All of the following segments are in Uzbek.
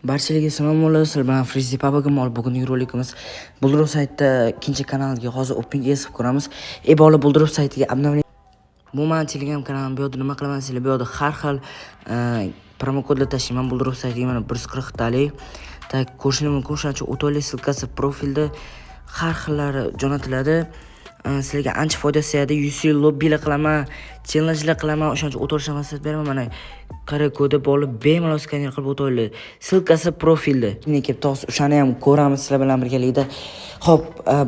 Barchalarga salom bo'lsin. Men Frizi Papa Gamol. Bugungi rolikimiz Buldrop saytida ikkinchi kanalga hozir open yesib ko'ramiz. Bola Buldrop saytiga обновление. Bu men Telegram kanalim bu yerda nima qilaman sizlar bu yerda har xil promo kodlar tashlayman Buldrop saytiga mana 140 talik. Tak ko'rishni mumkin. Shuning uchun o'to'li silkasi profilda har xillari jo'natiladi. Sizlarga ancha foydasi tegadi. UC lobbilar qilaman, challengelar qilaman. O'shaning uchun o'tirish maslahat beraman. Mana qara ko'da bo'lib bemalol skaner qilib o'tayli. Silkasi profilda. Meni kelib to'g'ri o'shani ham ko'ramiz sizlar bilan birgalikda. Xo'p,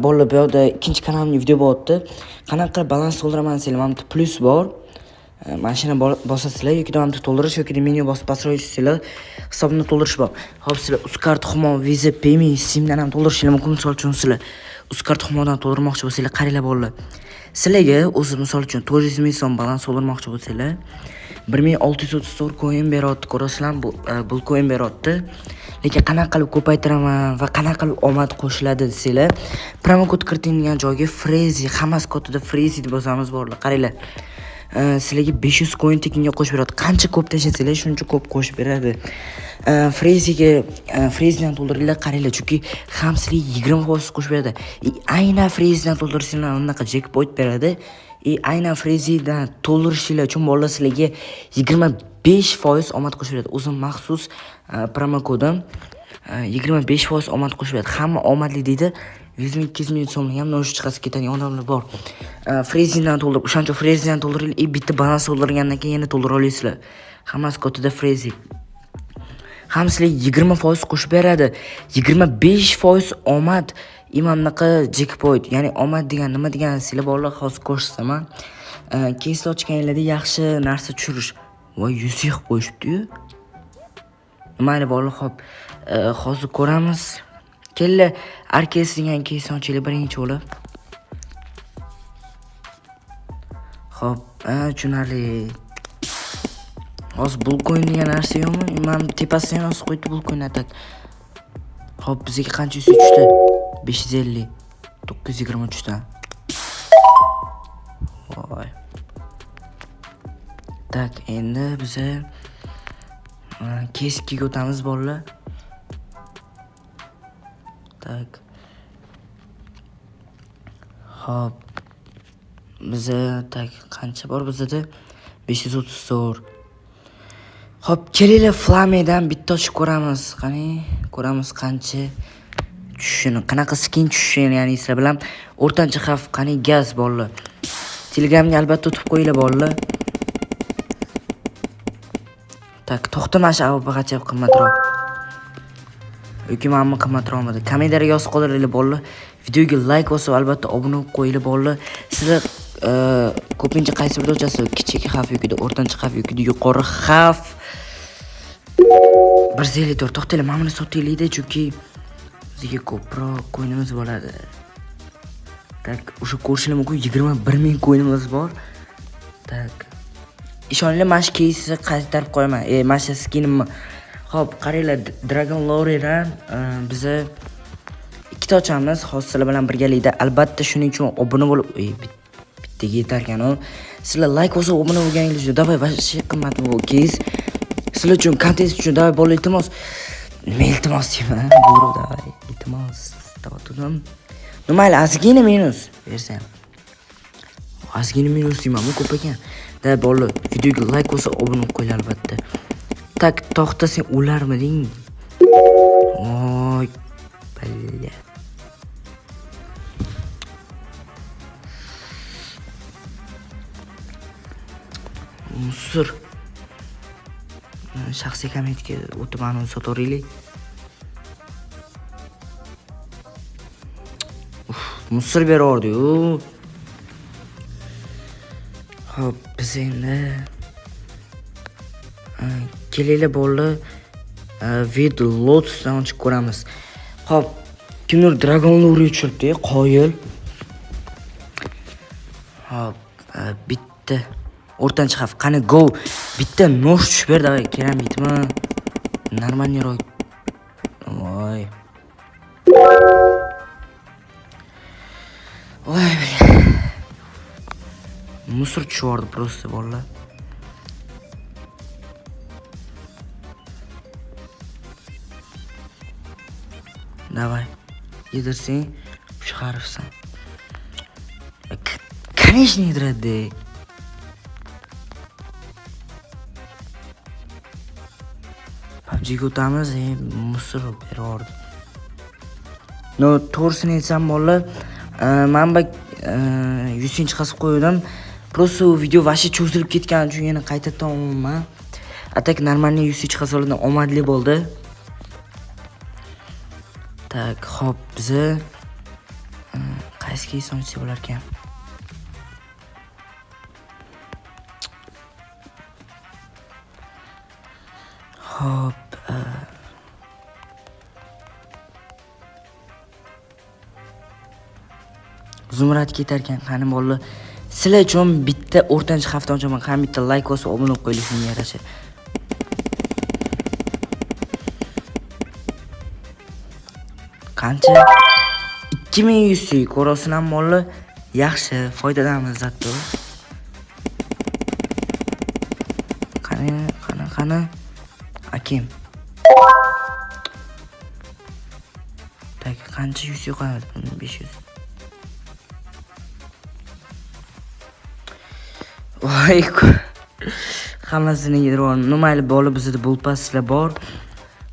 bolalar bu yerda ikkinchi kanalimni video bo'lyapti. Qanaqa qilib balans to'ldiraman sizlar, mana plus bor. Mashina bosasizlar yoki davomli to'ldirish yoki menyu bosib pastroq sizlar hisobni to'ldirish bor. Xo'p, sizlar Uzcard Humo Visa Payme simdan ham to'ldirishingiz mumkin. Misol uchun sizlar Uzcard Humodan to'ldirmoqchi bo'lsanglar, qaranglar bolalar. Sizlarga o'zi misol uchun 400 ming so'm balans to'ldirmoqchi bo'lsanglar, 1634 coin beryapti, ko'rasizlar, bu coin beryapti. Lekin qanaqa qilib ko'paytiraman va qanaqa qilib omad qo'shiladi desanglar, promo kod kiritilgan joyga Frizi, hammasi kodida Frizi deb yozamiz bolalar. Qaranglar. Sizlarga 500 coin tekinga qo'shib beradi. Qancha ko'p tashlasanglar, shuncha ko'p qo'shib beradi. Frizidan to'ldiringlar, qaranglar, chunki ham sizlarga 20% qo'shib beradi. Aynan Frizidan to'ldirsanglar, unaqa jackpot beradi. Aynan Frizidan to'ldirishinglar uchun bolalar sizlarga 25% omad qo'shib beradi. O'zim maxsus promo kodim 25% omad qo'shib beradi. Hamma omadli deydi. 100 ming, 200 ming so'mlik ham no'sh chiqasi ketadigan odamlar bor. Frizidan to'ldirib, o'shancha Frizidan to'ldiringlar, bitta balans to'ldirgandan keyin yana to'ldira olasizlar. Hammasi kodida Frizi. Hamsizlar 20% qo'shib beradi. 25% omad imanaqa jackpot. Ya'ni omad degan nima deganisizlar bolalar hozir ko'rsatsam. Keysni ochganinglarda yaxshi narsa tushirish. Voy 100 yig' qo'yishibdi-yu. Mayli bolalar, xo'p. Hozir ko'ramiz. Kella arkes degan keysni ochinglar birinchi bo'lib. Xo'p, tushunarli. Hozir bulcoin degan narsa yo'qmi? Men tepasidan hozir qo'yib bulcoin atadi. Xo'p, bizga qancha tushdi? 550, 923 ta. Voy. Tak, endi biz keskiga o'tamiz bolalar. Tak. Xo'p. Biz tak qancha bor bizda? 534. Xo'p, kelinglar Flamedan bitta ochib ko'ramiz. Qani, ko'ramiz qancha tushishini, qanaqa skin tushishini, ya'ni sizlar bilan o'rtancha xavf qani gaz bolalar. Telegramga albatta o'tib qo'yinglar bolalar. Tak, to'xtamash avvagacha qimmatroq. Yoki menmi qimmatroqmidi? Kommentariyaga yozib qoldiringlar bolalar. Videoga like bosib, albatta obuna bo'lib qo'yinglar bolalar. Sizlar ko'pincha qaysi birda o'chasiz? Kichik xavf yoki o'rtancha xavf yoki yuqori xavf. 154 to'xtanglar, mana buni sotaylik-da, chunki bizga ko'proq coinimiz bo'ladi. Tak, o'sha ko'rishlar mumkin 21 ming coinimiz bor. Tak. Ishoninglar, mana shu keysni qaytarib qo'yaman. Mana shu skinimni. Xo'p, qaranglar, Dragon Lore'dan biz ikkita ochamiz. Hozir sizlar bilan birgalikda. Albatta shuning uchun obuna bo'lib, bittaga yetar ekan-ku. Sizlar like bosib obuna bo'lganingiz uchun davay vashi qimmat bu keys. Sizlar uchun kontent uchun davay bolalar, iltimos. Nima iltimos deyman? Buyruq davay. Iltimos. Tavaturdim. Mayli, ozgina minus bersam. Ozgina minus deyman, ko'p ekan. Da bolalar, videoga like bosib obuna qo'ying albatta. Tak, to'xtasang ularmiding? Voy, balla. Musur. Shaxsiy kommentga o'tib uni sotaveraylik. Musur berardi-yu. Xo'p, biz endi kelinglar bolalar, vid lotusdan ochib ko'ramiz. Xo'p, kimdir Dragon Lore tushiribdi, qoyil. Xo'p, bitta o'rtancha xavf. Qani go. Bitta nosh tushib berdi, davay, keramikmi? Normalniroq. Voy. Voy. Musor tushirdi просто bolalar. Давай. Yedirsang, chiqaribsan. Конечно, yediradi. PUBG'ga o'tamiz, musor berib. No, to'g'risini aytsam bolalar, men bu 100-chi qasib qo'ydim. Просто video vashi cho'zilib ketgani uchun yana qaytadan olaman. Atak normalniy 100-chi qasolardan omadli bo'ldi. Tak, hop, bizni qaysiga isonchi bo'lar ekan? Hop, Zumrad ketar ekan, qani bolalar. Sizlar uchun bitta o'rtancha hafta ochaman, qani bitta like bosib obuna bo'lib qo'yinglar yarasha. Qancha? 2100 so'm ko'rasin ham bolalar. Yaxshi, foydalanamiz zatto. Qani? Akim. Tak, qancha 100 yo'qadi? 500. Voy, hammasini yedirib oldim. Mayli, bola bizda bulpaslar bor.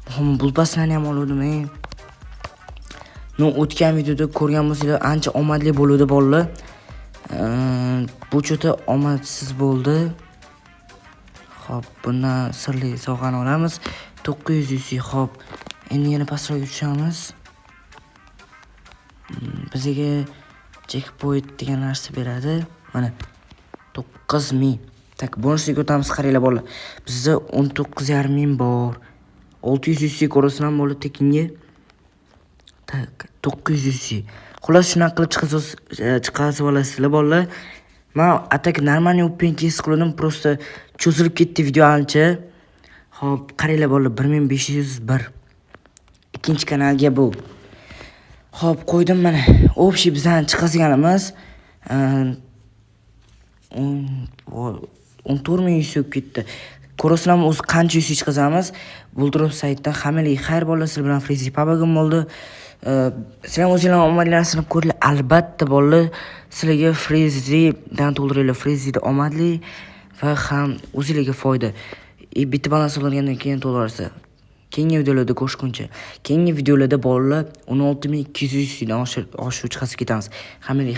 Muhimi bulpaslarni ham oldim. No, o'tgan videoda ko'rgan bo'lsanglar, ancha omadli bo'ldi bolalar. Bu chota omadsiz bo'ldi. Xo'p, bundan sirli sovg'ani olamiz. 900 xo'p. Endi yana pastroq tushamiz. Bizga jackpot degan narsa beradi. Mana 9000. Tak, bonusiga o'tamiz, qaranglar bolalar. Bizda 19500 bor. 600 ko'rasin ham bo'ladi tekinga. Tak, 900. Xullas shuna qilib chiqasiz olasizlar bolalar. Men atak normalniy openki qildim, просто cho'zilib ketdi video ancha. Xo'p, qaranglar bolalar, 1501. Ikkinchi kanalga bu. Xo'p, qo'ydim mana. Общий bizdan chiqasiganimiz 14000 so'm ketdi. Ko'rasizlarmi, o'zi qancha yuz chiqazamiz? Buldrop saytdan hammalarga xayr bolalar, sizlar bilan Frizi Pabagim bo'ldi. Sizlar o'zingizlar omadlarini ko'ringlar, albatta bolalar. Sizlarga Frizidan to'ldiringlar, Frizida omadli va ham o'zingizlarga foyda. Bitta balans olgandan keyin to'ldirasiz. Keyingi videolarda ko'rishguncha. Keyingi videolarda bolalar 16200 dan oshuvchi qasib ketamiz. Hammalarga